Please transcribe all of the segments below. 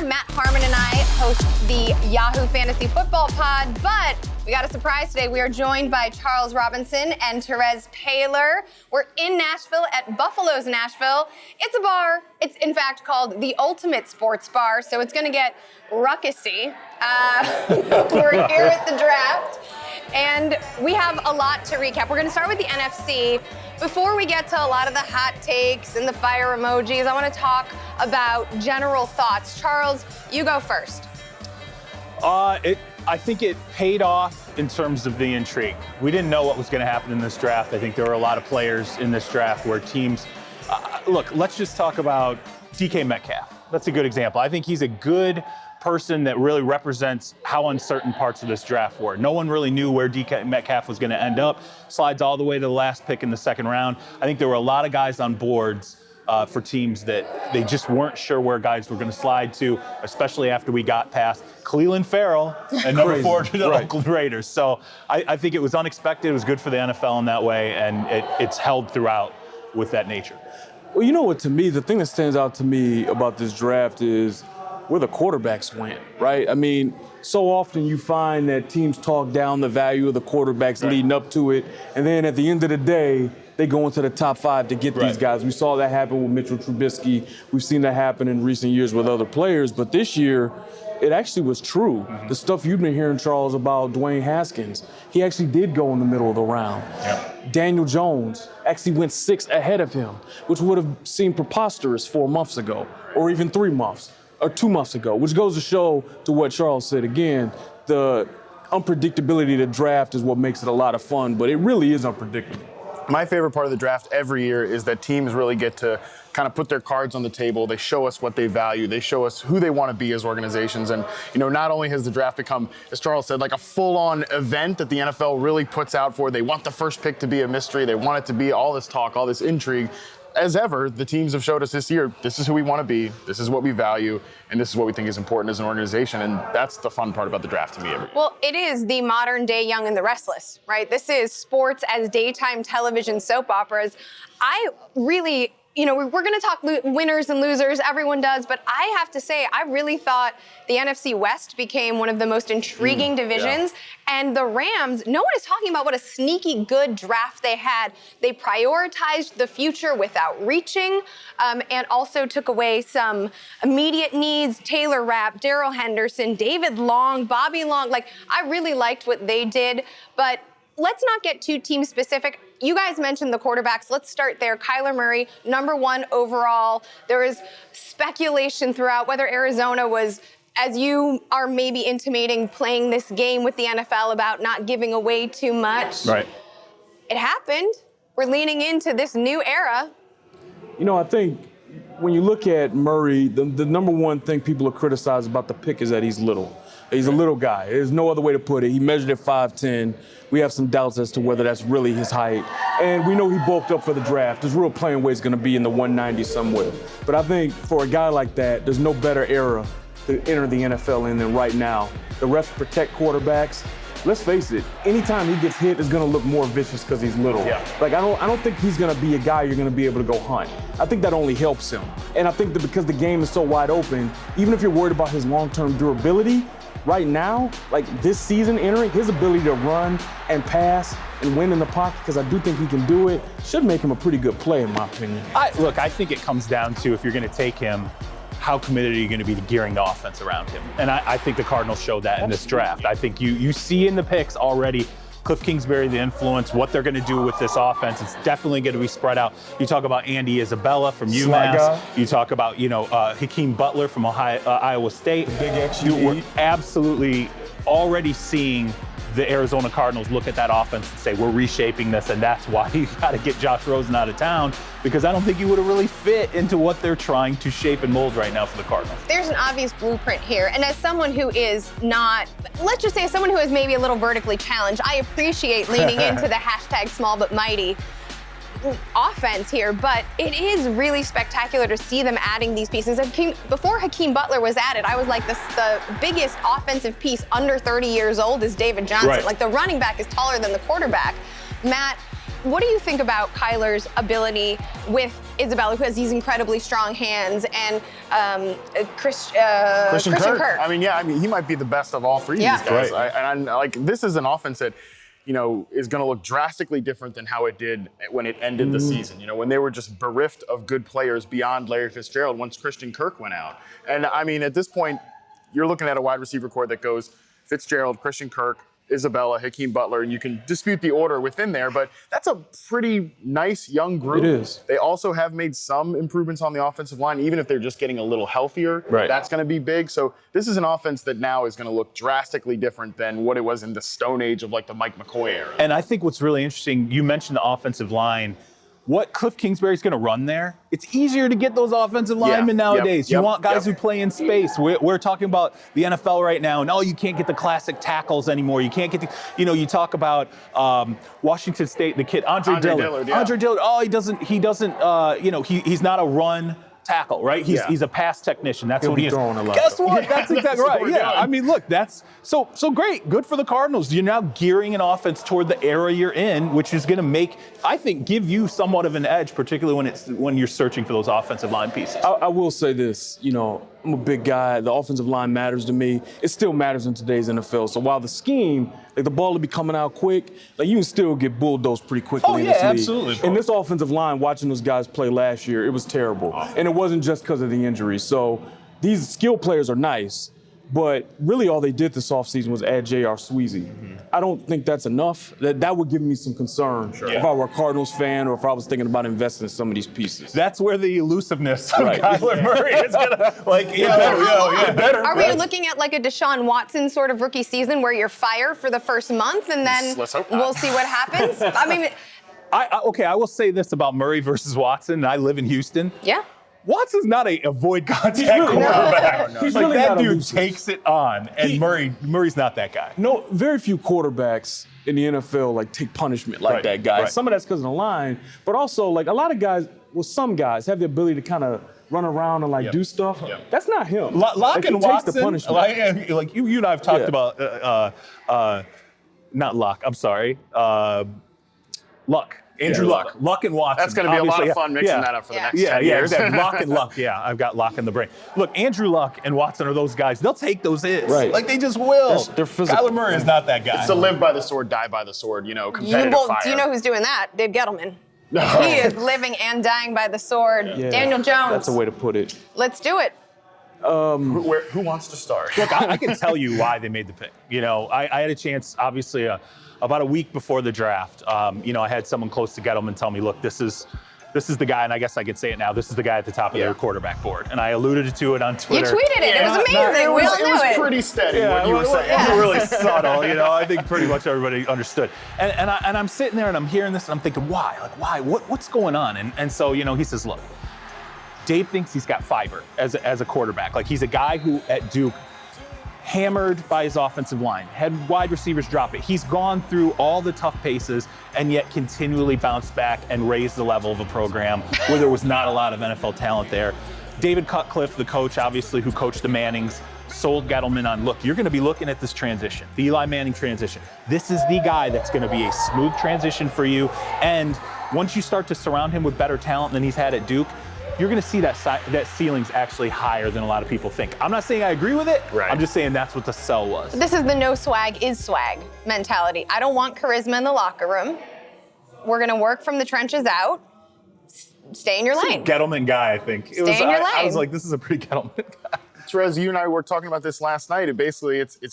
Matt, Harmon, and I host the Yahoo Fantasy Football Pod, but we got a surprise today. We are joined by Charles Robinson and Terez Paylor. We're in Nashville at Buffalo's Nashville. It's a bar. It's, in fact, called the Ultimate Sports Bar, so it's going to get ruckusy. We're here at the draft, and we have a lot to recap. We're going to start with the NFC. Before we get to a lot of the hot takes and the fire emojis, I want to talk about general thoughts. Charles, you go first. I think it paid off in terms of the intrigue. We didn't know what was going to happen in this draft. I think there were a lot of players in this draft where teams look, let's just talk about DK Metcalf. That's a good example. I think he's a good person that really represents how uncertain parts of this draft were. No one really knew where DK Metcalf was going to end up. Slides all the way to the last pick in the second round. I think there were a lot of guys on boards for teams that they just weren't sure where guys were going to slide to, especially after we got past Cleveland Farrell and number 4 to the Oakland Raiders. So I think it was unexpected. It was good for the NFL in that way, and it's held throughout with that nature. Well, you know what, to me, the thing that stands out to me about this draft is where the quarterbacks went, right? I mean, so often you find that teams talk down the value of the quarterbacks leading up to it, and then at the end of the day, they go into the top 5 to get these guys. We saw that happen with Mitchell Trubisky. We've seen that happen in recent years with other players, but this year, it actually was true. The stuff you've been hearing, Charles, about Dwayne Haskins, he actually did go in the middle of the round. Daniel Jones actually went 6 ahead of him, which would have seemed preposterous 4 months ago, or even 3 months. Or 2 months ago, which goes to show to what Charles said again, the unpredictability of the draft is what makes it a lot of fun, but it really is unpredictable. My favorite part of the draft every year is that teams really get to kind of put their cards on the table. They show us what they value. They show us who they want to be as organizations. And, you know, not only has the draft become, as Charles said, like a full-on event that the NFL really puts out for. They want the first pick to be a mystery. They want it to be all this talk, all this intrigue. As ever, the teams have showed us this year, this is who we want to be, this is what we value, and this is what we think is important as an organization, and that's the fun part about the draft to me. Well, it is the modern day Young and the Restless, right? This is sports as daytime television soap operas. I really, you know, we're going to talk winners and losers, everyone does, but I have to say, I really thought the NFC West became one of the most intriguing divisions, and the Rams, no one is talking about what a sneaky good draft they had. They prioritized the future without reaching, and also took away some immediate needs. Taylor Rapp, Darrell Henderson, David Long, Bobby Long. Like, I really liked what they did, but let's not get too team specific. You guys mentioned the quarterbacks. Let's start there. Kyler Murray, number 1 overall. There is speculation throughout whether Arizona was, as you are maybe intimating, playing this game with the NFL about not giving away too much. Right. It happened. We're leaning into this new era. You know, I think when you look at Murray, the number one thing people are criticized about the pick is that he's little. He's a little guy. There's no other way to put it. He measured at 5'10". We have some doubts as to whether that's really his height. And we know he bulked up for the draft. His real playing weight is going to be in the 190 somewhere. But I think for a guy like that, there's no better era to enter the NFL in than right now. The refs protect quarterbacks. Let's face it, anytime he gets hit, it's going to look more vicious because he's little. Like, I don't think he's going to be a guy you're going to be able to go hunt. I think that only helps him. And I think that because the game is so wide open, even if you're worried about his long-term durability, right now, like this season entering, his ability to run and pass and win in the pocket, because I do think he can do it, should make him a pretty good play, in my opinion. I think it comes down to, if you're going to take him, how committed are you going to be to gearing the offense around him? And I think the Cardinals showed that in this draft. I think you see in the picks already Cliff Kingsbury, the influence, what they're going to do with this offense. It's definitely going to be spread out. You talk about Andy Isabella from UMass. You talk about, Hakeem Butler from Iowa State. The big XG. You were absolutely already seeing the Arizona Cardinals look at that offense and say, we're reshaping this, and that's why you got to get Josh Rosen out of town, because I don't think he would have really fit into what they're trying to shape and mold right now for the Cardinals. There's an obvious blueprint here, and as someone who is not, let's just say as someone who is maybe a little vertically challenged, I appreciate leaning into the hashtag small but mighty offense here, but it is really spectacular to see them adding these pieces. Before Hakeem Butler was added, I was like, the biggest offensive piece under 30 years old is David Johnson. Right. Like, the running back is taller than the quarterback. Matt, what do you think about Kyler's ability with Isabella, who has these incredibly strong hands, and Christian Kirk? I mean, he might be the best of all three of these guys. Right. This is an offense that, is going to look drastically different than how it did when it ended the season. When they were just bereft of good players beyond Larry Fitzgerald once Christian Kirk went out. And I mean, at this point, you're looking at a wide receiver core that goes Fitzgerald, Christian Kirk, Isabella, Hakeem Butler, and you can dispute the order within there, but that's a pretty nice young group. It is. They also have made some improvements on the offensive line, even if they're just getting a little healthier. Right. That's going to be big. So this is an offense that now is going to look drastically different than what it was in the Stone Age of the Mike McCoy era. And I think what's really interesting, you mentioned the offensive line. What Cliff Kingsbury's going to run there, it's easier to get those offensive linemen nowadays. You want guys who play in space. We're talking about the NFL right now. No, you can't get the classic tackles anymore. You can't get the, you talk about Washington State, the kid, Andre Dillard. Andre Dillard, he's not a run tackle, right? He's a pass technician. That's what he is. Guess what? That's exactly right. Yeah. I mean, look, that's so great. Good for the Cardinals. You're now gearing an offense toward the era you're in, which is going to give you somewhat of an edge, particularly when you're searching for those offensive line pieces. I will say this, I'm a big guy. The offensive line matters to me. It still matters in today's NFL. So while the scheme, the ball will be coming out quick, you can still get bulldozed pretty quickly in this league. Absolutely. And this offensive line, watching those guys play last year, it was terrible. And it wasn't just because of the injuries. So these skill players are nice, but really all they did this offseason was add J.R. Sweezy. I don't think that's enough. That would give me some concern if I were a Cardinals fan or if I was thinking about investing in some of these pieces. That's where the elusiveness of Kyler Murray is going to, better. Are we looking at a Deshaun Watson sort of rookie season where you're fired for the first month and then we'll see what happens? I mean, I will say this about Murray versus Watson. I live in Houston. Yeah. Watson's not a avoid contact quarterback. He's really that not dude elusive. Takes it on, and Murray's not that guy. No, very few quarterbacks in the NFL take punishment like that guy. Right. Some of that's because of the line, but also a lot of guys, some guys have the ability to kind of run around and do stuff. That's not him. Locke and Watson, takes the punishment. You and I have talked about not Locke. I'm sorry, Luck. Andrew Luck. Luck and Watson. That's going to be a lot of fun mixing that up for the next 10 years. Luck and Luck. Yeah, I've got Luck in the brain. Look, Andrew Luck and Watson are those guys. They'll take those hits. Right. They just will. They're physical. Kyler Murray is not that guy. It's to live by the sword, die by the sword, competitive fire. Do you know who's doing that? Dave Gettleman. He is living and dying by the sword. Yeah. Daniel Jones. That's a way to put it. Let's do it. Who wants to start? Look, I can tell you why they made the pick. I had a chance, obviously, about a week before the draft. I had someone close to Gettleman tell me, look, this is the guy, and I guess I could say it now, this is the guy at the top of their quarterback board. And I alluded to it on Twitter. You tweeted it. It was amazing. We all knew it. It was pretty steady what you were saying. It was really subtle. I think pretty much everybody understood. And I'm sitting there and I'm hearing this and I'm thinking, why? Why? What's going on? And so, he says, look, Dave thinks he's got fiber as a quarterback. He's a guy who at Duke hammered by his offensive line, had wide receivers drop it. He's gone through all the tough paces and yet continually bounced back and raised the level of a program where there was not a lot of NFL talent there. David Cutcliffe, the coach, obviously, who coached the Mannings, sold Gettleman on, look, you're going to be looking at this transition, the Eli Manning transition. This is the guy that's going to be a smooth transition for you. And once you start to surround him with better talent than he's had at Duke, you're going to see that ceiling's actually higher than a lot of people think. I'm not saying I agree with it. Right. I'm just saying that's what the sell was. This is the no swag is swag mentality. I don't want charisma in the locker room. We're going to work from the trenches out. Stay in your lane. Gettleman guy, I think. Stay in your lane. I was like, this is a pretty Gettleman guy. Terez, you and I were talking about this last night.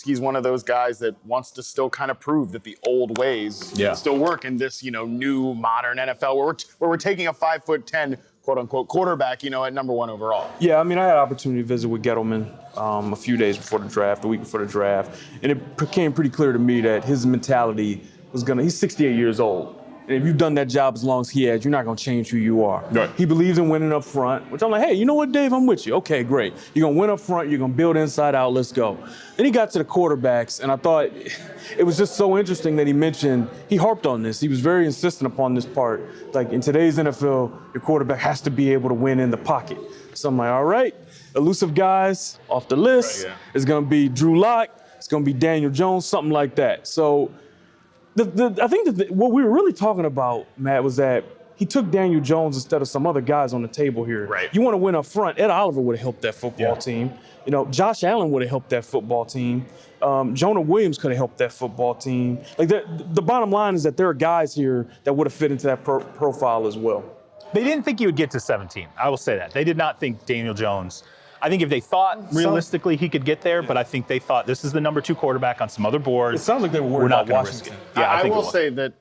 He's one of those guys that wants to still kind of prove that the old ways still work in this, new modern NFL where we're taking a 5'10" quote unquote quarterback, at number one overall. Yeah, I had an opportunity to visit with Gettleman a few days before the draft, a week before the draft, and it became pretty clear to me that his mentality was he's 68 years old. And if you've done that job as long as he has, you're not going to change who you are. Right. He believes in winning up front, which I'm like, hey, you know what, Dave? I'm with you. Okay, great. You're going to win up front. You're going to build inside out. Let's go. Then he got to the quarterbacks, and I thought it was just so interesting that he harped on this. He was very insistent upon this part. In today's NFL, your quarterback has to be able to win in the pocket. So I'm like, all right, elusive guys off the list. Right, yeah. It's going to be Drew Lock. It's going to be Daniel Jones, something like that. So I think that what we were really talking about, Matt, was that he took Daniel Jones instead of some other guys on the table here. Right. You want to win up front. Ed Oliver would have helped that football team. You know, Josh Allen would have helped that football team. Jonah Williams could have helped that football team. Like the bottom line is that there are guys here that would have fit into that profile as well. They didn't think he would get to 17. I will say that. They did not think Daniel Jones. I think if they thought realistically he could get there, but I think they thought this is the number 2 quarterback on some other boards. It sounds like they were worried about Washington. Yeah, I will say that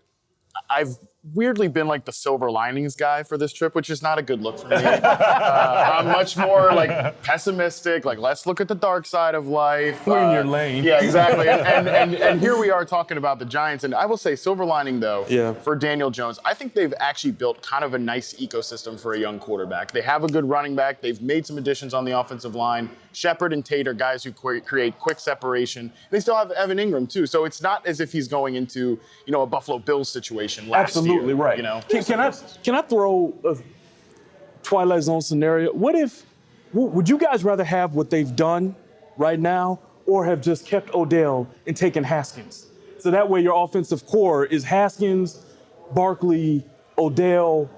I've weirdly been like the silver linings guy for this trip, which is not a good look for me. I'm much more like pessimistic, like let's look at the dark side of life. We're in your lane. Yeah, exactly. And here we are talking about the Giants. And I will say silver lining though, for Daniel Jones, I think they've actually built kind of a nice ecosystem for a young quarterback. They have a good running back. They've made some additions on the offensive line. Shepard and Tate are guys who create quick separation. They still have Evan Ingram too. So it's not as if he's going into, a Buffalo Bills situation last year. Absolutely right. Can I throw a Twilight Zone scenario? Would you guys rather have what they've done right now or have just kept Odell and taken Haskins? So that way your offensive core is Haskins, Barkley, Odell,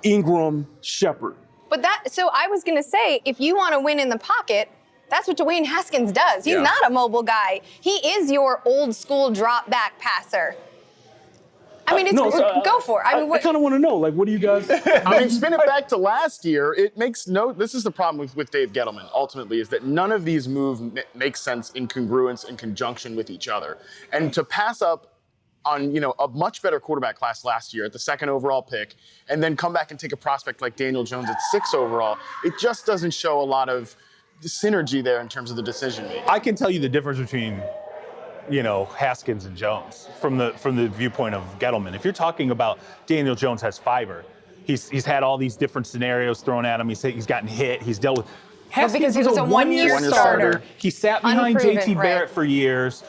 Ingram, Shepard. But so I was going to say, if you want to win in the pocket, that's what Dwayne Haskins does. He's not a mobile guy. He is your old school drop back passer. I mean, go for it. I kind of want to know, what do you guys? Spin it back to last year. This is the problem with Dave Gettleman, ultimately, is that none of these moves make sense in congruence and conjunction with each other. And to pass up on, a much better quarterback class last year at the 2nd overall pick, and then come back and take a prospect like Daniel Jones at 6th overall, it just doesn't show a lot of synergy there in terms of the decision making. I can tell you the difference between Haskins and Jones from the viewpoint of Gettleman. If you're talking about Daniel Jones has fiber, he's had all these different scenarios thrown at him. He's gotten hit. He's dealt with. Haskins because he was a one-year starter. He sat behind Unproven, JT Barrett for years.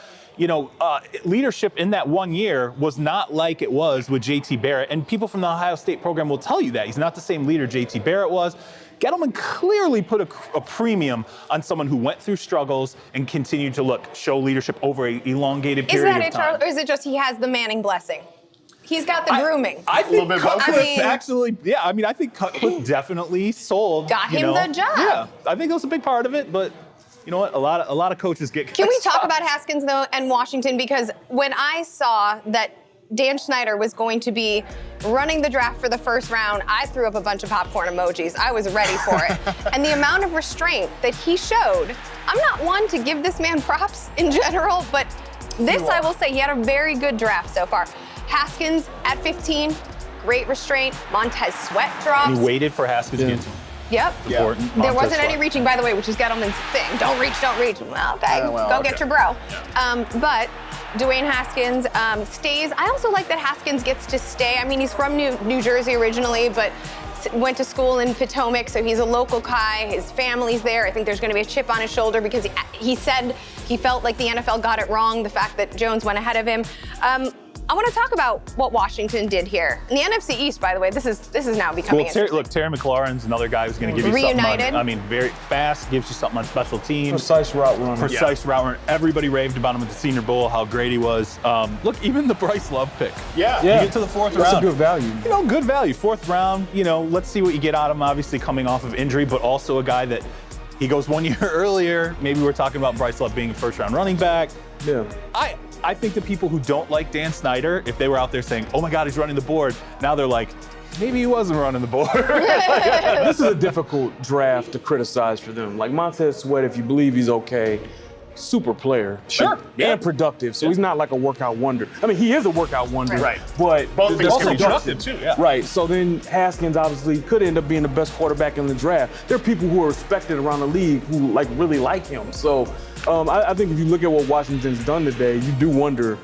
Leadership in that 1 year was not like it was with JT Barrett. And people from the Ohio State program will tell you that. He's not the same leader JT Barrett was. Gettleman clearly put a premium on someone who went through struggles and continued to show leadership over an elongated period of time. Is that it, Charles, or is it just he has the Manning blessing? He's got the grooming. I think Cutcliffe I think Cutcliffe definitely sold. Got him the job. Yeah, I think that was a big part of it, but you know what? A lot of coaches get. Can we talk about Haskins though and Washington? Because when I saw that Dan Snyder was going to be running the draft for the first round, I threw up a bunch of popcorn emojis. I was ready for it. And the amount of restraint that he showed, I'm not one to give this man props in general, but this I will say, he had a very good draft so far. Haskins at 15, great restraint. Montez Sweat drops. He waited for Haskins to get to. Yep. Important. There wasn't any reaching, by the way, which is Gettleman's thing. Don't reach. Well, okay, go get your bro. Yeah. But Dwayne Haskins stays. I also like that Haskins gets to stay. I mean, he's from New Jersey originally, but went to school in Potomac, so he's a local guy. His family's there. I think there's going to be a chip on his shoulder because he said he felt like the NFL got it wrong, the fact that Jones went ahead of him. I want to talk about what Washington did here. In the NFC East, by the way, this is now becoming interesting. Terry McLaurin's another guy who's going to give you Reunited. something. Very fast, gives you something on special teams. Precise route runner. Route runner. Everybody raved about him at the Senior Bowl, how great he was. Even the Bryce Love pick. Yeah. You get to the 4th round. That's a good value. Good value. 4th round, let's see what you get out of him, obviously coming off of injury, but also a guy that he goes 1 year earlier. Maybe we're talking about Bryce Love being a 1st-round running back. Yeah. I think the people who don't like Dan Snyder, if they were out there saying, oh my God, he's running the board, now they're like, maybe he wasn't running the board. This is a difficult draft to criticize for them. Like Montez Sweat, if you believe he's okay, super player. Sure. And productive. So he's not like a workout wonder. I mean, he is a workout wonder. Right. But both things also can be productive too, yeah. Right. So then Haskins obviously could end up being the best quarterback in the draft. There are people who are respected around the league who really like him. So I think if you look at what Washington's done today, you do wonder,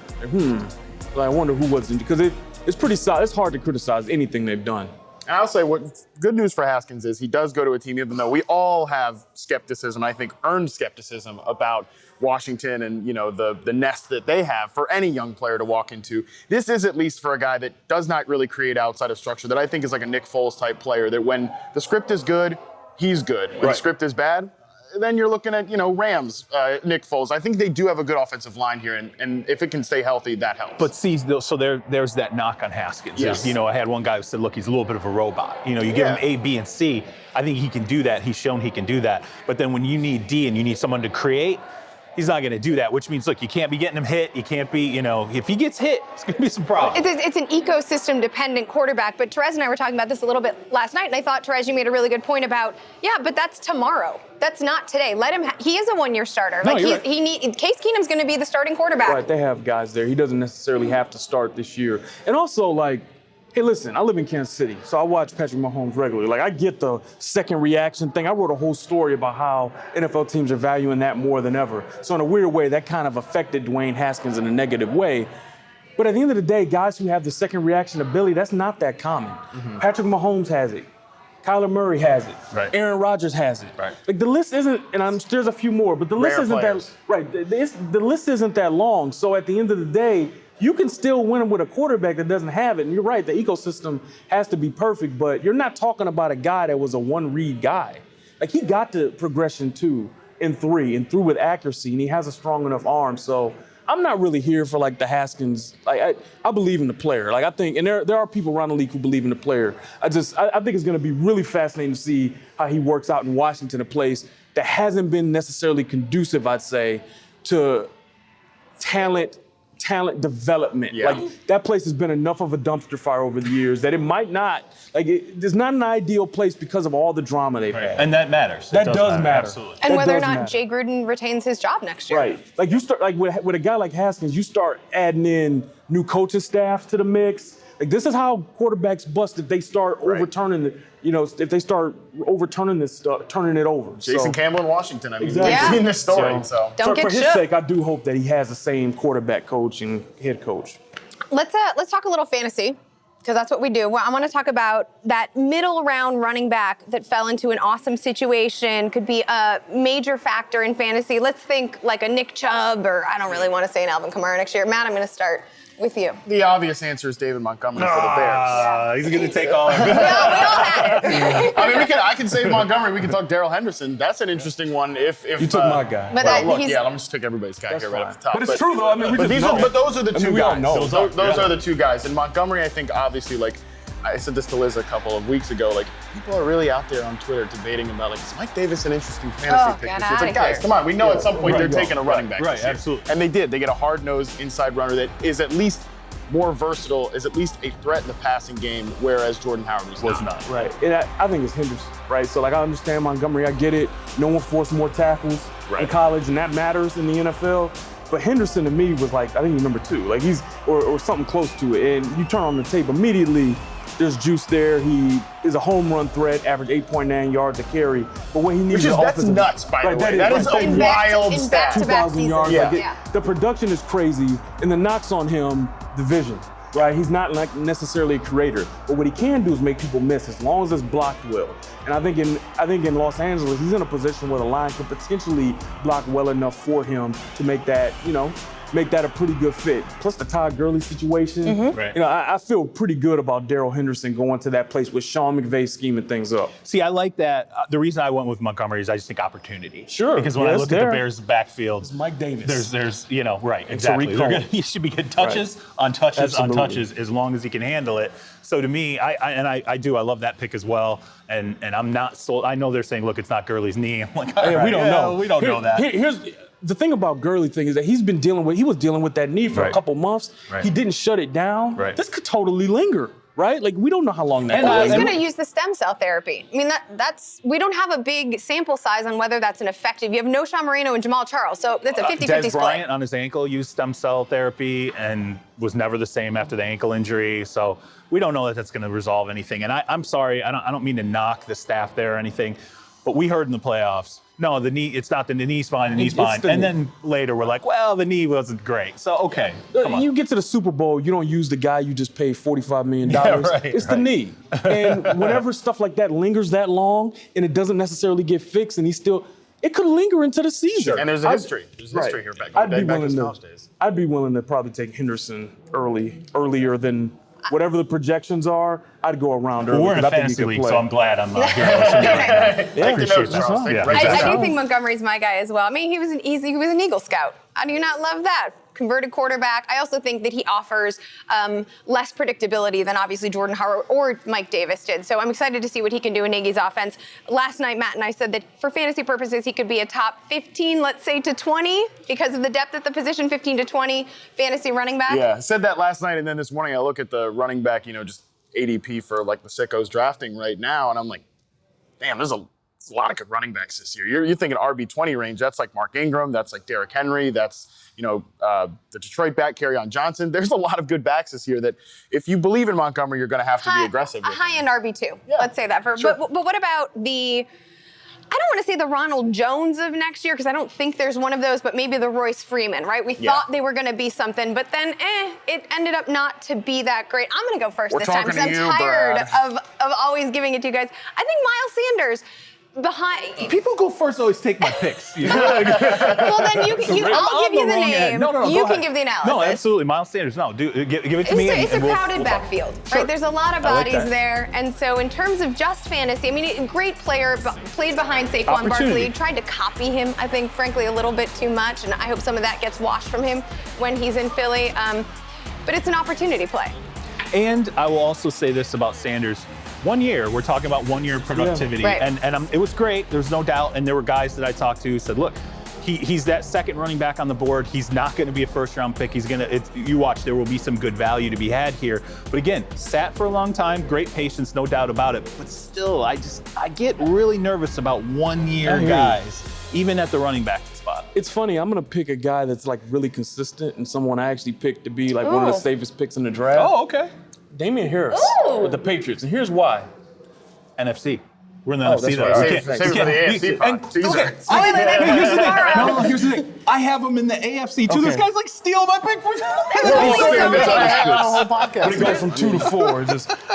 I wonder who was in, because it's pretty solid. It's hard to criticize anything they've done. And I'll say what good news for Haskins is he does go to a team, even though we all have skepticism, I think earned skepticism about Washington and the nest that they have for any young player to walk into. This is at least for a guy that does not really create outside of structure, that I think is like a Nick Foles type player, that when the script is good, he's good. When the script is bad, then you're looking at, Rams, Nick Foles. I think they do have a good offensive line here, and if it can stay healthy, that helps. But see, so there's that knock on Haskins. Yes. I had one guy who said, look, he's a little bit of a robot. You give him A, B, and C. I think he can do that. He's shown he can do that. But then when you need D and you need someone to create, he's not going to do that, which means, look, you can't be getting him hit. You can't be, if he gets hit, it's going to be some problems. It's an ecosystem-dependent quarterback, but Terez and I were talking about this a little bit last night, and I thought, Terez, you made a really good point about, but that's tomorrow. That's not today. Let him. He is a one-year starter. No, Case Keenum's going to be the starting quarterback. Right, they have guys there. He doesn't necessarily have to start this year. And also, hey, listen, I live in Kansas City, so I watch Patrick Mahomes regularly. I get the second reaction thing. I wrote a whole story about how NFL teams are valuing that more than ever. So in a weird way, that kind of affected Dwayne Haskins in a negative way. But at the end of the day, guys who have the second reaction ability, that's not that common. Mm-hmm. Patrick Mahomes has it. Kyler Murray has it. Right. Aaron Rodgers has it. Right. The list isn't, and there's a few more, but the list isn't that, right, the list isn't that long. So at the end of the day, you can still win with a quarterback that doesn't have it. And you're right, the ecosystem has to be perfect, but you're not talking about a guy that was a one-read guy. He got to progression 2 and 3 and threw with accuracy, and he has a strong enough arm. So I'm not really here for the Haskins. I believe in the player. I think, and there are people around the league who believe in the player. I think it's going to be really fascinating to see how he works out in Washington, a place that hasn't been necessarily conducive, I'd say, to talent development. Yeah. That place has been enough of a dumpster fire over the years that it might not, it's not an ideal place because of all the drama they've had. And that matters. That does matter. Absolutely. And that whether or does not matter. Jay Gruden retains his job next year. Right. You start, with a guy like Haskins, you start adding in new coaching staff to the mix. This is how quarterbacks bust if they start overturning if they start overturning this stuff, turning it over. Jason Campbell in Washington. Exactly. We've seen this story. So Don't get for his shook. sake, I do hope that he has the same quarterback coach and head coach. Let's talk a little fantasy, because that's what we do. I want to talk about that middle round running back that fell into an awesome situation, could be a major factor in fantasy. Let's think like a Nick Chubb, or I don't really want to say an Alvin Kamara next year. Matt, I'm going to start with you. the obvious answer is David Montgomery for the Bears. He's going to take all of it. We all had it. I can say Montgomery. We can talk Darrell Henderson. That's an interesting one. If You took my guy. But let me he's- just take everybody's guy here right off the top. But it's true, though. But those are the two we all guys. know. Those are the two guys. And Montgomery, I think, obviously, I said this to Liz a couple of weeks ago, people are really out there on Twitter debating about, is Mike Davis an interesting fantasy pick get this year? It's outta guys, here. come on. We know at some point they're taking a running back Right, this year. absolutely. And they did. They get a hard-nosed inside runner that is at least more versatile, is at least a threat in the passing game, whereas Jordan Howard was not. Right. And I think it's Henderson, right? So, I understand Montgomery. I get it. No one forced more tackles in college, and that matters in the NFL. But Henderson, to me, was I think he's number 2. He's, or something close to it. And you turn on the tape, immediately there's juice there. He is a home run threat, average 8.9 yards a carry. But when he needs That's nuts, by the way. That is a wild in stat. back-to-back 2,000 yards. seasons. The production is crazy, and the knocks on him, the vision, right? He's not necessarily a creator, but what he can do is make people miss as long as it's blocked well. And I think in Los Angeles, he's in a position where the line could potentially block well enough for him to make that, make that a pretty good fit. Plus the Todd Gurley situation. Mm-hmm. Right. I feel pretty good about Darrell Henderson going to that place with Sean McVay scheming things up. See, I like that. The reason I went with Montgomery is I just think opportunity. Sure. Because when I look at the Bears' backfield, It's Mike Davis. there's right, exactly. Cohen. He should be getting touches on touches on Absolutely. touches as long as he can handle it. So to me, I love that pick as well. And I'm not sold. I know they're saying, look, it's not Gurley's knee. I'm like, all right, we don't know. We don't know that. Here's the thing about Gurley thing is that he was dealing with that knee for a Right. couple months. Right. He didn't shut it down. Right. This could totally linger, right? We don't know how long that And, Well, is. he's going to use the stem cell therapy. I mean, that's we don't have a big sample size on whether that's an effective. You have no Sean Marino and Jamal Charles, so that's a 50-50 Des split. Bryant on his ankle used stem cell therapy and was never the same after the ankle injury. So we don't know that that's going to resolve anything. And I'm sorry, I don't mean to knock the staff there or anything, but we heard in the playoffs, no, the knee, it's not the knee's fine, the knee's fine. And then later we're like, well, the knee wasn't great. So, okay, come on. You get to the Super Bowl, you don't use the guy you just paid $45 million. It's the knee. And whenever stuff like that lingers that long and it doesn't necessarily get fixed and it could linger into the season. And there's a history. There's a history here back in his college days. I'd be willing to probably take Henderson earlier than whatever the projections are, I'd go around Irv. We're in a fantasy league, so I'm glad I'm here listening to it. Yeah, Appreciate that. Yeah. I do think Montgomery's my guy as well. I mean, he was an Eagle Scout. How do you not love that? Converted quarterback. I also think that he offers less predictability than obviously Jordan Howard or Mike Davis did. So I'm excited to see what he can do in Nagy's offense. Last night, Matt and I said that for fantasy purposes, he could be a top 15, let's say to 20, because of the depth at the position, 15 to 20 fantasy running back. Yeah, I said that last night, and then this morning I look at the running back, just ADP for like the sickos drafting right now, and I'm like, damn, there's a lot of good running backs this year. You're thinking RB20 range. That's like Mark Ingram. That's like Derrick Henry. That's, the Detroit back, Kerryon Johnson. There's a lot of good backs this year that if you believe in Montgomery, you're going to have to be aggressive. A high-end RB2. Yeah. Let's say that. Sure. But what about I don't want to say the Ronald Jones of next year because I don't think there's one of those, but maybe the Royce Freeman, right? We thought they were going to be something, but then it ended up not to be that great. I'm going to go first this time because I'm tired of always giving it to you guys. I think Miles Sanders behind. People go first always take my picks. Well, then I'll give you the name. No, you can give the analysis. No, absolutely. Miles Sanders. No, give it to me. It's a crowded backfield, right? Sure. There's a lot of bodies there. And so in terms of just fantasy, I mean, a great player, played behind Saquon Barkley, tried to copy him, I think, frankly, a little bit too much. And I hope some of that gets washed from him when he's in Philly. But it's an opportunity play. And I will also say this about Sanders. 1 year, we're talking about 1 year productivity. Right. And it was great, there's no doubt. And there were guys that I talked to who said, look, he's that second running back on the board. He's not going to be a first-round pick. You watch, there will be some good value to be had here. But again, sat for a long time, great patience, no doubt about it. But still, I get really nervous about 1 year guys, even at the running back spot. It's funny, I'm going to pick a guy that's like really consistent and someone I actually picked to be like one of the safest picks in the draft. Oh, okay. Damian Harris with the Patriots, and here's why. NFC. We're in the NFC though. Save it for the AFC pod. Teaser. Here's the thing. I have him in the AFC too. Okay. This guy's like stealing my pick for whole podcast. But it goes from 2 to 4. All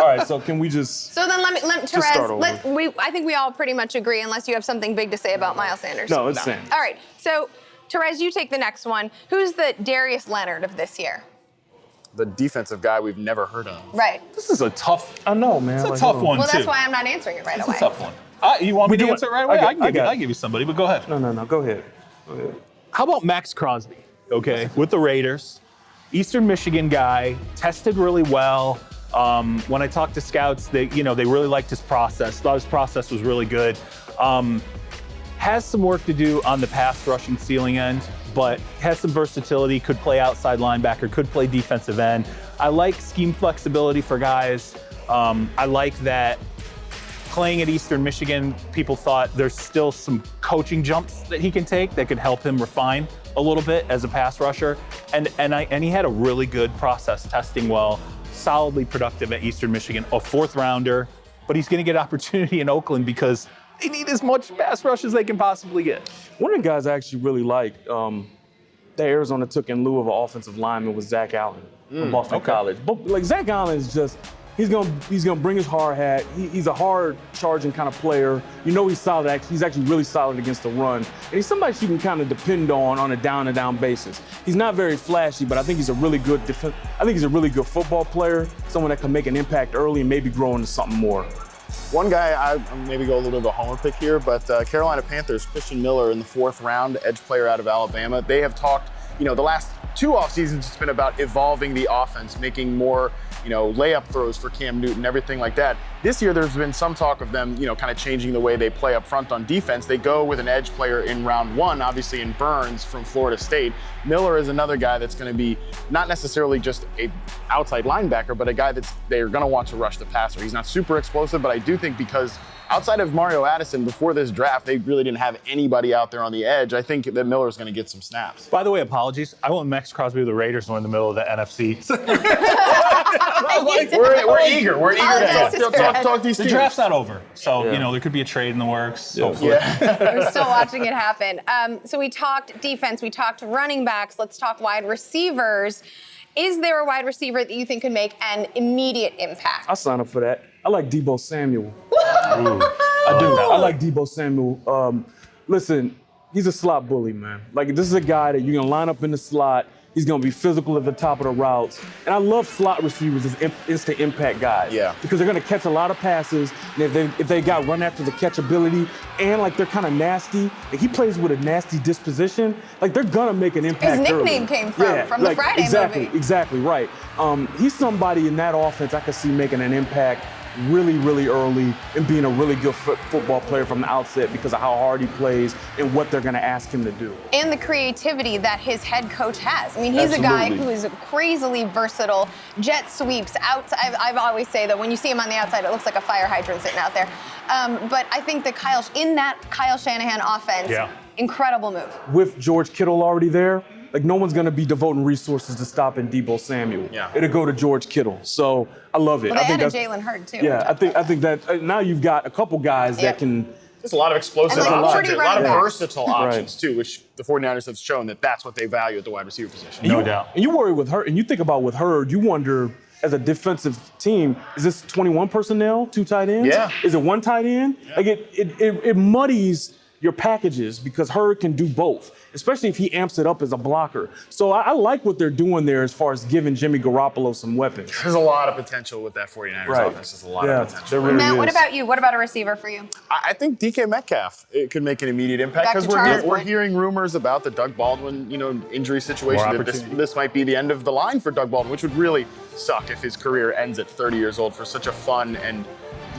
right, so can we just... So then let start over. Terez, I think we all pretty much agree, unless you have something big to say about Miles Sanders. No, it's Sam. All right, so Terez, you take the next one. Who's the Darius Leonard of this year? The defensive guy we've never heard of. Right. This is a tough. I know, man. It's a tough one Well, too. that's why I'm not answering it right away. It's a tough one. You want me to answer it right away? I can give you somebody, but go ahead. No, go ahead. How about Max Crosby? Okay, with the Raiders, Eastern Michigan guy, tested really well. When I talked to scouts, they really liked his process. Thought his process was really good. Has some work to do on the pass rushing ceiling end, but has some versatility, could play outside linebacker, could play defensive end. I like scheme flexibility for guys. I like that playing at Eastern Michigan, people thought there's still some coaching jumps that he can take that could help him refine a little bit as a pass rusher. And he had a really good process, testing well, solidly productive at Eastern Michigan, a fourth rounder, but he's gonna get opportunity in Oakland because they need as much pass rush as they can possibly get. One of the guys I actually really liked that Arizona took in lieu of an offensive lineman was Zach Allen from Boston College. But like Zach Allen is just, he's gonna bring his hard hat. He's a hard charging kind of player. He's solid. He's actually really solid against the run. And he's somebody you can kind of depend on a down-to-down basis. He's not very flashy, but I think he's a really good football player. Someone that can make an impact early and maybe grow into something more. One guy, I maybe go a little bit of a homer pick here, but Carolina Panthers, Christian Miller in the 4th round, edge player out of Alabama. They have talked, the last 2 off seasons, it's been about evolving the offense, making more, layup throws for Cam Newton, everything like that. This year, there's been some talk of them, kind of changing the way they play up front on defense. They go with an edge player in round 1, obviously in Burns from Florida State. Miller is another guy that's going to be not necessarily just a outside linebacker, but a guy they're going to want to rush the passer. He's not super explosive, but I do think because outside of Mario Addison, before this draft, they really didn't have anybody out there on the edge. I think that Miller's going to get some snaps. By the way, apologies. I want Max Crosby with the Raiders. We're in the middle of the NFC. We're eager. We're eager to talk these The teams. draft's not over, so there could be a trade in the works. Hopefully. We're still watching it happen. So we talked defense, we talked running backs. Let's talk wide receivers. Is there a wide receiver that you think could make an immediate impact? I'll sign up for that. I like Deebo Samuel. I do. I like Deebo Samuel. Listen, he's a slot bully, man. Like, this is a guy that you're going to line up in the slot. He's going to be physical at the top of the routes. And I love slot receivers as instant impact guys. Yeah. Because they're going to catch a lot of passes. And if they got run after the catch ability and like they're kind of nasty, and he plays with a nasty disposition, like they're going to make an impact. His nickname early. came from the Friday movie. Exactly, right. He's somebody in that offense I could see making an impact really, really early and being a really good football player from the outset because of how hard he plays and what they're going to ask him to do. And the creativity that his head coach has. I mean, he's a guy who is crazily versatile, jet sweeps, out. I've always say that when you see him on the outside, it looks like a fire hydrant sitting out there. But I think that Kyle Shanahan offense, incredible move. With George Kittle already there, like no one's going to be devoting resources to stopping Deebo Samuel. Yeah. It'll go to George Kittle. So I love it. Well, they I think added Jalen Hurd too. Yeah, I think that now you've got a couple guys that can. There's a lot of explosive And, like, options, a lot of backs. versatile options too, which the 49ers have shown that's what they value at the wide receiver position. No doubt. And you worry with Hurd, and you think about with Hurd, you wonder as a defensive team, is this 21 personnel, 2 tight ends? Yeah. Is it 1 tight end? Yeah. Like it muddies your packages because Hurd can do both, especially if he amps it up as a blocker. So I like what they're doing there as far as giving Jimmy Garoppolo some weapons. There's a lot of potential with that 49ers offense. There's a lot of potential. There really Matt, what is. about you? What about a receiver for you? I think DK Metcalf could make an immediate impact Back to because Charles' we're point. hearing rumors about the Doug Baldwin, injury situation. More That opportunity. this might be the end of the line for Doug Baldwin, which would really suck if his career ends at 30 years old for such a fun and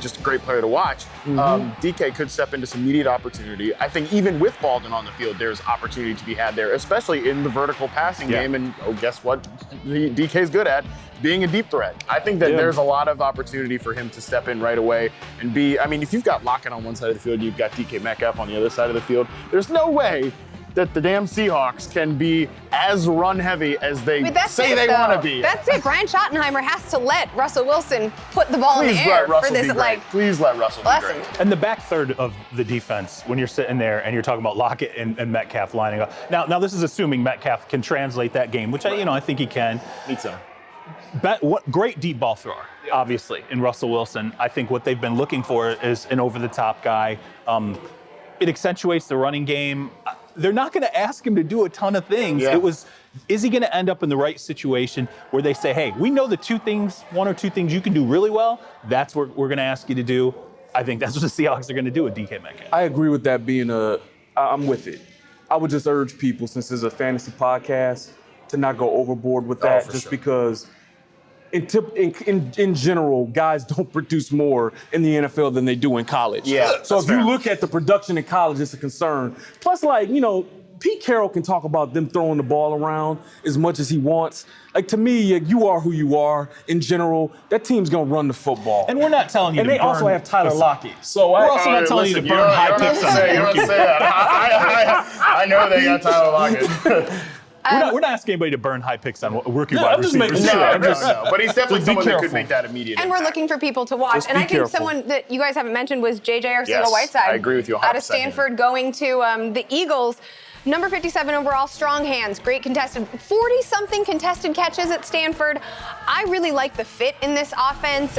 just a great player to watch. DK could step into some immediate opportunity. I think even with Baldwin on the field, there's opportunity to be had there, especially in the vertical passing game. And guess what? DK's good at being a deep threat. I think that there's a lot of opportunity for him to step in right away and be. I mean, if you've got Lockett on one side of the field, you've got DK Metcalf on the other side of the field. There's no way that the damn Seahawks can be as run heavy as they say they want to be. That's it. Brian Schottenheimer has to let Russell Wilson put the ball in the air for this. Please let Russell be lesson. great. And the back third of the defense, when you're sitting there and you're talking about Lockett and Metcalf lining up. Now this is assuming Metcalf can translate that game, which I think he can. Need some. What great deep ball thrower, obviously, in Russell Wilson. I think what they've been looking for is an over-the-top guy. It accentuates the running game. They're not going to ask him to do a ton of things. Yeah. Is he going to end up in the right situation where they say, hey, we know the 1 or 2 things you can do really well. That's what we're going to ask you to do. I think that's what the Seahawks are going to do with DK Metcalf. I agree with that being I'm with it. I would just urge people, since it's a fantasy podcast, to not go overboard with that because in general, guys don't produce more in the NFL than they do in college. Yeah, so if you look at the production in college, it's a concern. Plus, Pete Carroll can talk about them throwing the ball around as much as he wants. Like, to me, you are who you are in general. That team's going to run the football. And we're not telling you and to they burn. also have Tyler Lockett. So we're also not telling you to burn high picks on You don't say that. I know they got Tyler Lockett. We're not asking anybody to burn high picks on rookie wide I'm just receivers. making sure. No. But he's definitely Be someone that could careful. make that immediate And we're impact. looking for people to watch. Just And be I think careful. someone that you guys haven't mentioned was J.J. Arcega-Whiteside. I agree with you 100%. Out of Stanford, going to the Eagles. Number 57 overall, strong hands, great contested, 40-something contested catches at Stanford. I really like the fit in this offense.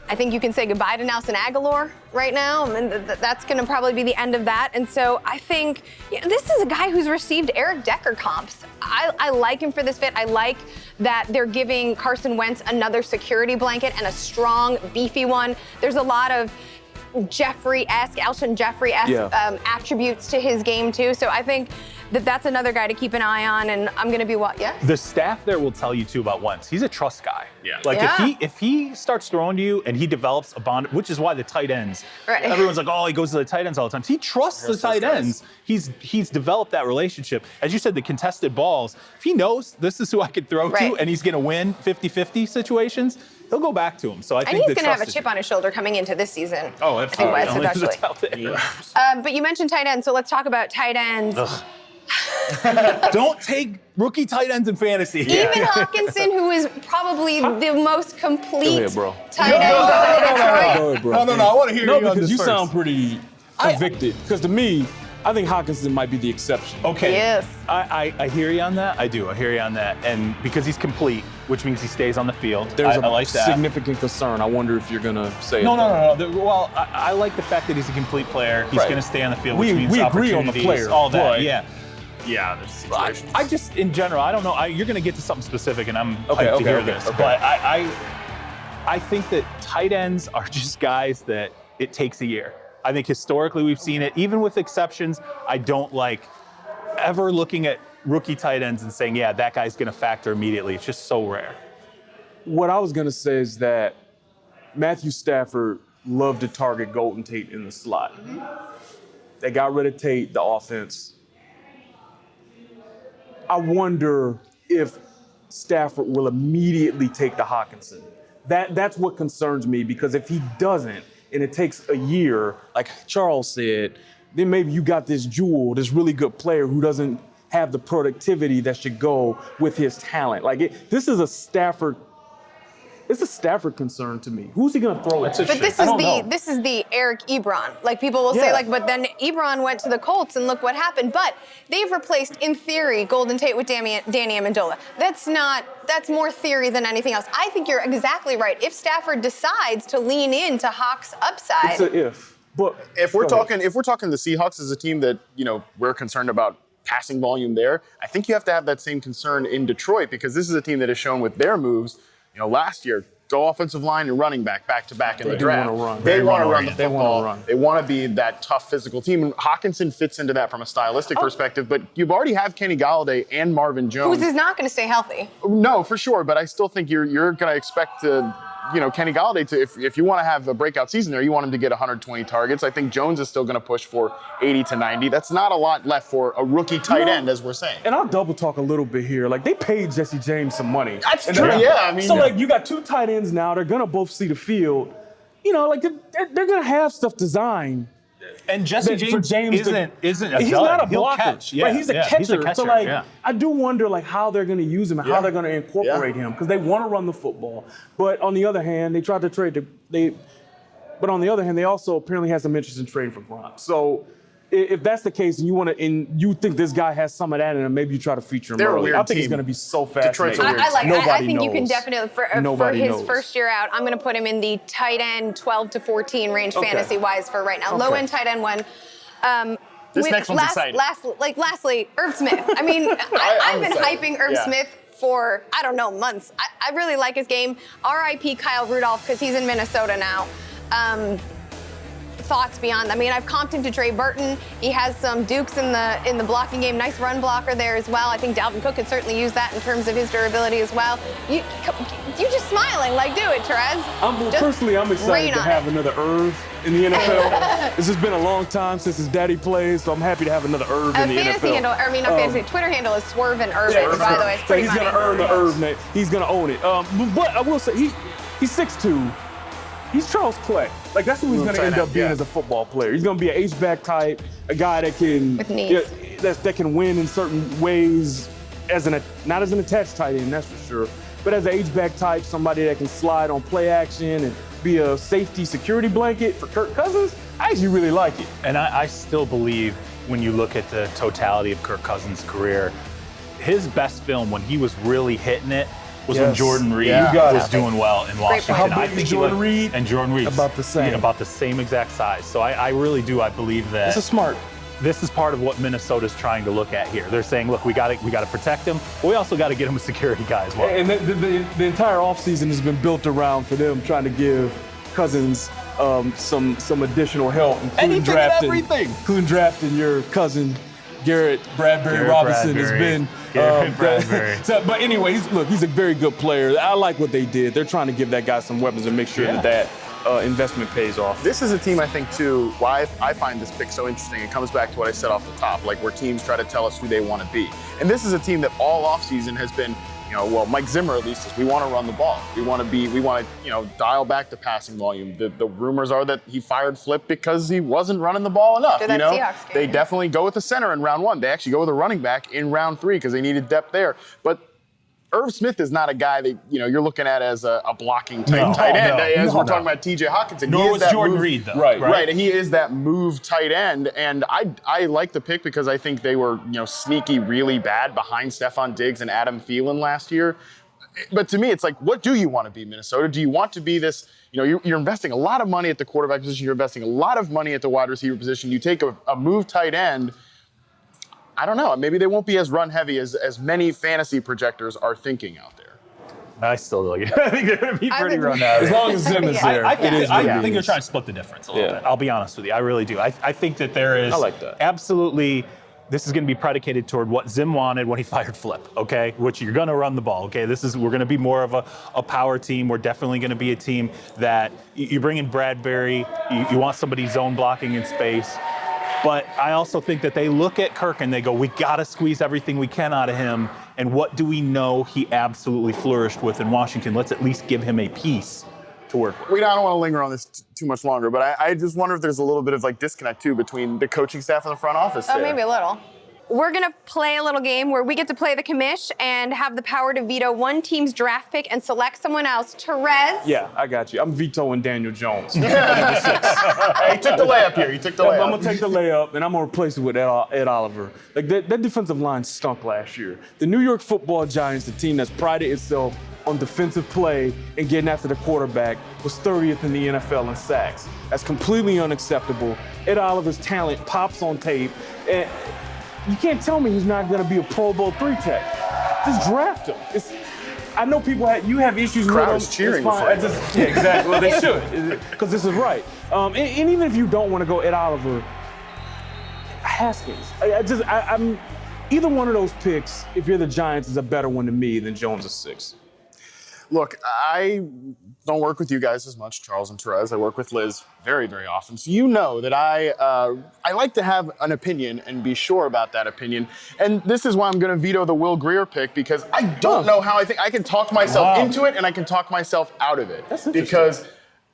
I think you can say goodbye to Nelson Aguilar right now. I mean, that's going to probably be the end of that. And so I think this is a guy who's received Eric Decker comps. I like him for this fit. I like that they're giving Carson Wentz another security blanket and a strong, beefy one. There's a lot of Alshon Jeffrey-esque attributes to his game too. So I think that's another guy to keep an eye on, and I'm going to be The staff there will tell you too about Wentz. He's a trust guy. Yeah. Like if he starts throwing to you and he develops a bond, which is why the tight ends. Right. Everyone's like, oh, he goes to the tight ends all the time. He trusts the tight ends. He's developed that relationship. As you said, the contested balls. If he knows this is who I could throw to, and he's going to win 50-50 situations, he'll go back to him. So I think he's going to have a chip on his shoulder coming into this season. Oh, absolutely. I think but you mentioned tight ends, so let's talk about tight ends. Don't take rookie tight ends in fantasy. Even Hockenson, who is probably the most complete ahead, bro. tight end going to Detroit. Go ahead, bro. No, I want to hear you on because this you first. sound pretty convicted. Because to me, I think Hockenson might be the exception. Okay. Yes. I hear you on that. I do. I hear you on that. And because he's complete, which means he stays on the field. There's I like that. significant concern. I wonder if you're going to say No. it. Well, I like the fact that he's a complete player. He's Right. going to stay on the field, We which means agree on the opportunities, player. all that. Right. Yeah. Yeah, there's situations. I just, in general, I don't know. You're going to get to something specific, and I'm Okay, hyped to hear okay, this. okay. But I think that tight ends are just guys that it takes a year. I think historically we've seen it, even with exceptions. I don't like ever looking at rookie tight ends and saying, yeah, that guy's going to factor immediately. It's just so rare. What I was going to say is that Matthew Stafford loved to target Golden Tate in the slot. They got rid of Tate, the offense. I wonder if Stafford will immediately take the Hockenson. That's what concerns me, because if he doesn't, and it takes a year, like Charles said, then maybe you got this jewel, this really good player who doesn't have the productivity that should go with his talent. This is a Stafford. It's a Stafford concern to me. Who's he going to throw it to? But this is the Eric Ebron. Like, people will say, but then Ebron went to the Colts and look what happened. But they've replaced, in theory, Golden Tate with Danny Amendola. That's more theory than anything else. I think you're exactly right. If Stafford decides to lean into Hawk's upside, it's an if. But if we're talking the Seahawks as a team that, we're concerned about passing volume there, I think you have to have that same concern in Detroit, because this is a team that has shown with their moves, last year, go offensive line and running back to back in the draft. They want to run the football. They want to be that tough physical team. And Hockenson fits into that from a stylistic perspective. But you've already have Kenny Galladay and Marvin Jones. who's not going to stay healthy. No, for sure. But I still think you're going to expect Kenny Galladay to, if you want to have a breakout season there, you want him to get 120 targets. I think Jones is still going to push for 80 to 90. That's not a lot left for a rookie tight end, as we're saying. And I'll double talk a little bit here. They paid Jesse James some money. That's true, yeah. So, you got two tight ends now. They're going to both see the field. They're going to have stuff designed. And Jesse James isn't a he's dud. not a He'll blocker. catch. Right, he's a catcher. He's a catcher. So I do wonder how they're going to use him and how they're going to incorporate him, because they want to run the football. But on the other hand, they tried to trade But on the other hand, they also apparently have some interest in trading for Gronk. So if that's the case, and you think this guy has some of that in him, maybe you try to feature him early. I think he's going to be so fascinating. I think you can definitely, for his knows. first year out, I'm going to put him in the tight end 12 to 14 range fantasy-wise for right now. Low-end tight end one. This next one's exciting. Lastly, Irv Smith. I mean, I've been hyping Irv Smith for, months. I really like his game. R.I.P. Kyle Rudolph, because he's in Minnesota now. Thoughts beyond. I've comped him to Trey Burton. He has some dukes in the blocking game. Nice run blocker there as well. I think Dalvin Cook could certainly use that in terms of his durability as well. You're just smiling. Do it, Terez. Personally, I'm excited to have another Irv in the NFL. This has been a long time since his daddy played, so I'm happy to have another Irv in the NFL. Twitter handle is Swerve and Irvin, by the way. It's pretty he's going to earn the Irv name. He's going to own it. But I will say, he's 6'2". He's Charles Clay. That's who he's going to end up being as a football player. He's going to be an H-back type, a guy that can that can win in certain ways, not as an attached tight end, that's for sure, but as an H-back type, somebody that can slide on play action and be a safety security blanket for Kirk Cousins. I actually really like it. And I still believe, when you look at the totality of Kirk Cousins' career, his best film when he was really hitting it was when Jordan Reed was doing well in Washington. How big is Jordan Reed? And Jordan Reed's about the same. About the same exact size. So I really do. I believe that this is part of what Minnesota's trying to look at here. They're saying, look, we got to protect him, but we also got to get him a security guy as well. And the entire offseason has been built around for them trying to give Cousins some additional help, including drafting your cousin Garrett Bradbury Robinson has been. But anyway, he's a very good player. I like what they did. They're trying to give that guy some weapons and make sure that investment pays off. This is a team, I think, too, why I find this pick so interesting. It comes back to what I said off the top, where teams try to tell us who they want to be. And this is a team that all offseason has been, Mike Zimmer at least, is we want to run the ball. We want to dial back the passing volume. The rumors are that he fired Flip because he wasn't running the ball enough. They definitely go with the center in round 1. They actually go with a running back in round 3 because they needed depth there. But Irv Smith is not a guy that you're looking at as a blocking tight end. As we're talking about T.J. Hockenson, nor was Jordan Reed, though. Right. And he is that move tight end, and I like the pick because I think they were sneaky really bad behind Stephon Diggs and Adam Thielen last year. But to me, it's what do you want to be, Minnesota? Do you want to be this? You're investing a lot of money at the quarterback position. You're investing a lot of money at the wide receiver position. You take a move tight end. I don't know. Maybe they won't be as run heavy as many fantasy projectors are thinking out there. I still like it. I think they're going to be pretty run heavy. As long as Zim is there, I think they're trying to split the difference a little bit. I'll be honest with you. I really do. I think that there is absolutely, this is going to be predicated toward what Zim wanted when he fired Flip, okay? Which you're going to run the ball, okay? We're going to be more of a power team. We're definitely going to be a team that you bring in Bradbury, you want somebody zone blocking in space. But I also think that they look at Kirk and they go, we got to squeeze everything we can out of him. And what do we know he absolutely flourished with in Washington? Let's at least give him a piece to work with. I don't want to linger on this too much longer, but I just wonder if there's a little bit of disconnect too between the coaching staff and the front office. Oh, maybe a little. We're going to play a little game where we get to play the commish and have the power to veto one team's draft pick and select someone else. Terez. Yeah, I got you. I'm vetoing Daniel Jones. He took the layup here. He took the layup. I'm going to take the layup, and I'm going to replace it with Ed Oliver. That defensive line stunk last year. The New York Football Giants, the team that's prided itself on defensive play and getting after the quarterback, was 30th in the NFL in sacks. That's completely unacceptable. Ed Oliver's talent pops on tape. And you can't tell me he's not going to be a Pro Bowl 3 tech. Just draft him. I know you have issues with him. Crowd's cheering for him. Yeah, exactly. Well, they should, because this is right. And even if you don't want to go Ed Oliver, Haskins. I'm either one of those picks, if you're the Giants, is a better one to me than Jones is 6. Look, I don't work with you guys as much, Charles and Terez. I work with Liz very, very often. So you know that I like to have an opinion and be sure about that opinion. And this is why I'm going to veto the Will Grier pick, because I don't know how I think. I can talk myself into it and I can talk myself out of it. That's interesting. Because,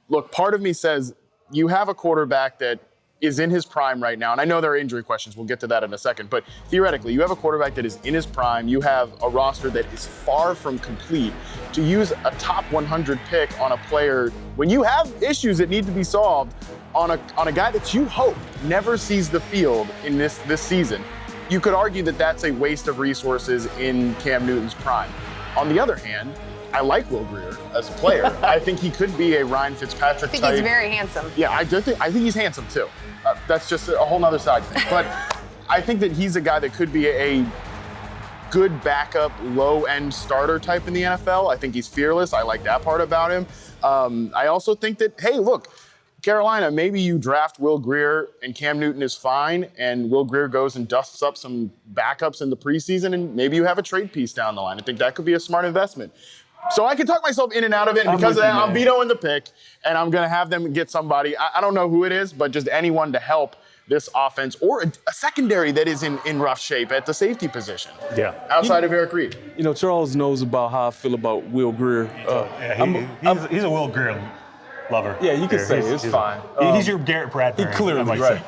look, part of me says you have a quarterback that is in his prime right now, and I know there are injury questions, we'll get to that in a second, but theoretically, you have a quarterback that is in his prime, you have a roster that is far from complete. To use a top 100 pick on a player, when you have issues that need to be solved, on a guy that you hope never sees the field in this season, you could argue that that's a waste of resources in Cam Newton's prime. On the other hand, I like Will Grier as a player. I think he could be a Ryan Fitzpatrick type. I think he's very handsome. Yeah, I think he's handsome too. That's just a whole nother side thing. But I think that he's a guy that could be a good backup, low-end starter type in the NFL. I think he's fearless. I like that part about him. I also think that, hey, look, Carolina, maybe you draft Will Grier and Cam Newton is fine, and Will Grier goes and dusts up some backups in the preseason, and maybe you have a trade piece down the line. I think that could be a smart investment. So I can talk myself in and out of it, and because of that, I'm vetoing the pick, and I'm going to have them get somebody. I don't know who it is, but just anyone to help this offense, or a secondary that is in rough shape at the safety position. Yeah. Outside of Eric Reed. You know, Charles knows about how I feel about Will Grier. He's a Will Grier lover. Yeah, you can say it's fine. He's your Garrett Bradbury. He clearly, right.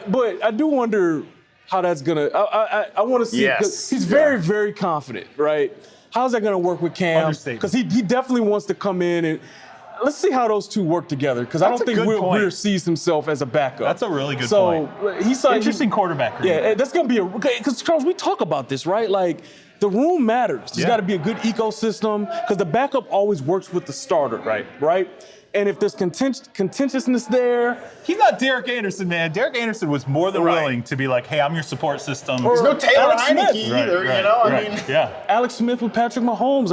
But I do wonder how that's going to, I want to see, because he's very, very confident, right? How's that going to work with Cam? Because he definitely wants to come in and let's see how those two work together. Because I don't think Will Grier sees himself as a backup. That's a really good point. So he's like interesting quarterback. Yeah, that's going to be because Charles, we talk about this, right? Like the room matters. There's got to be a good ecosystem because the backup always works with the starter, right? And if there's contentiousness there. He's not Derek Anderson, man. Derek Anderson was more than willing to be like, hey, I'm your support system. There's no Taylor Heineke either, you know? I mean, Alex Smith with Patrick Mahomes,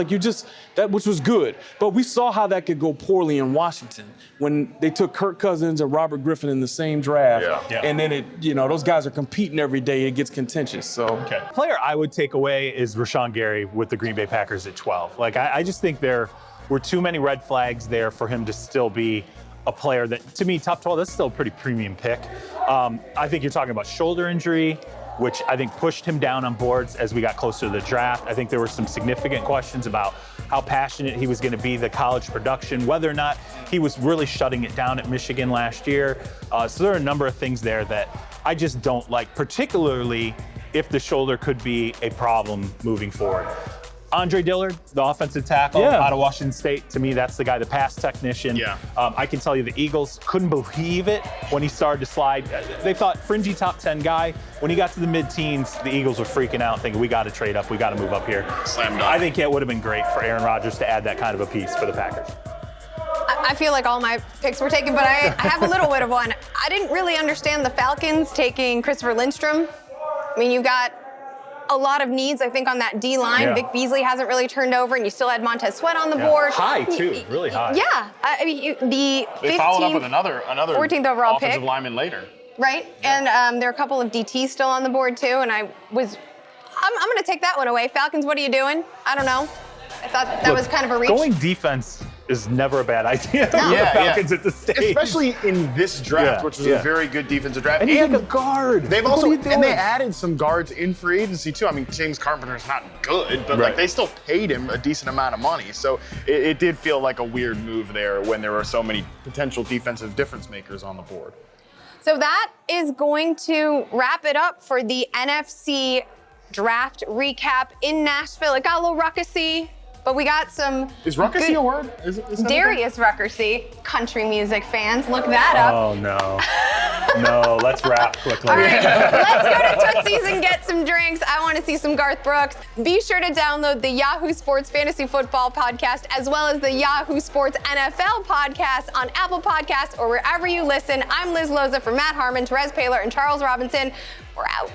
which was good. But we saw how that could go poorly in Washington when they took Kirk Cousins and Robert Griffin in the same draft. Yeah. And then those guys are competing every day. It gets contentious. So player I would take away is Rashawn Gary with the Green Bay Packers at 12. Like I just think there were too many red flags there for him to still be a player that, to me, top 12, that's still a pretty premium pick. I think you're talking about shoulder injury, which I think pushed him down on boards as we got closer to the draft. I think there were some significant questions about how passionate he was going to be, the college production, whether or not he was really shutting it down at Michigan last year. So there are a number of things there that I just don't like, particularly if the shoulder could be a problem moving forward. Andre Dillard, the offensive tackle out of Washington State, to me, that's the guy, the pass technician. I can tell you the Eagles couldn't believe it when he started to slide. They thought fringy top 10 guy. When he got to the mid-teens, the Eagles were freaking out, thinking, we got to trade up, we got to move up here. Slam dunk. I think it would have been great for Aaron Rodgers to add that kind of a piece for the Packers. I feel like all my picks were taken, but I have a little bit of one. I didn't really understand the Falcons taking Christopher Lindstrom. I mean, you've got a lot of needs, I think, on that D line. Yeah. Vic Beasley hasn't really turned over, and you still had Montez Sweat on the board. High, too. Really high. Yeah. I mean, the 15th, They followed up with another 14th overall offensive pick. lineman later. Right? And there are a couple of DTs still on the board, too. And I'm going to take that one away. Falcons, what are you doing? I don't know. I thought that was kind of a reach. Going defense is never a bad idea. No. The Falcons at the stage. Especially in this draft, Yeah, which was yeah. a very good defensive draft. And you get a guard. They've What also are you doing? and they added some guards in free agency too. I mean, James Carpenter's not good, but Right. like they still paid him a decent amount of money. So it did feel like a weird move there when there were so many potential defensive difference makers on the board. So that is going to wrap it up for the NFC draft recap in Nashville. It got a little ruckusy, but we got some. Is ruckusy a word? Is that a thing? Darius Ruckersy, country music fans, look that up. Oh, no. No, let's wrap quickly. All right, let's go to Tootsie's and get some drinks. I want to see some Garth Brooks. Be sure to download the Yahoo Sports Fantasy Football Podcast as well as the Yahoo Sports NFL Podcast on Apple Podcasts or wherever you listen. I'm Liz Loza for Matt Harmon, Terez Paylor, and Charles Robinson. We're out.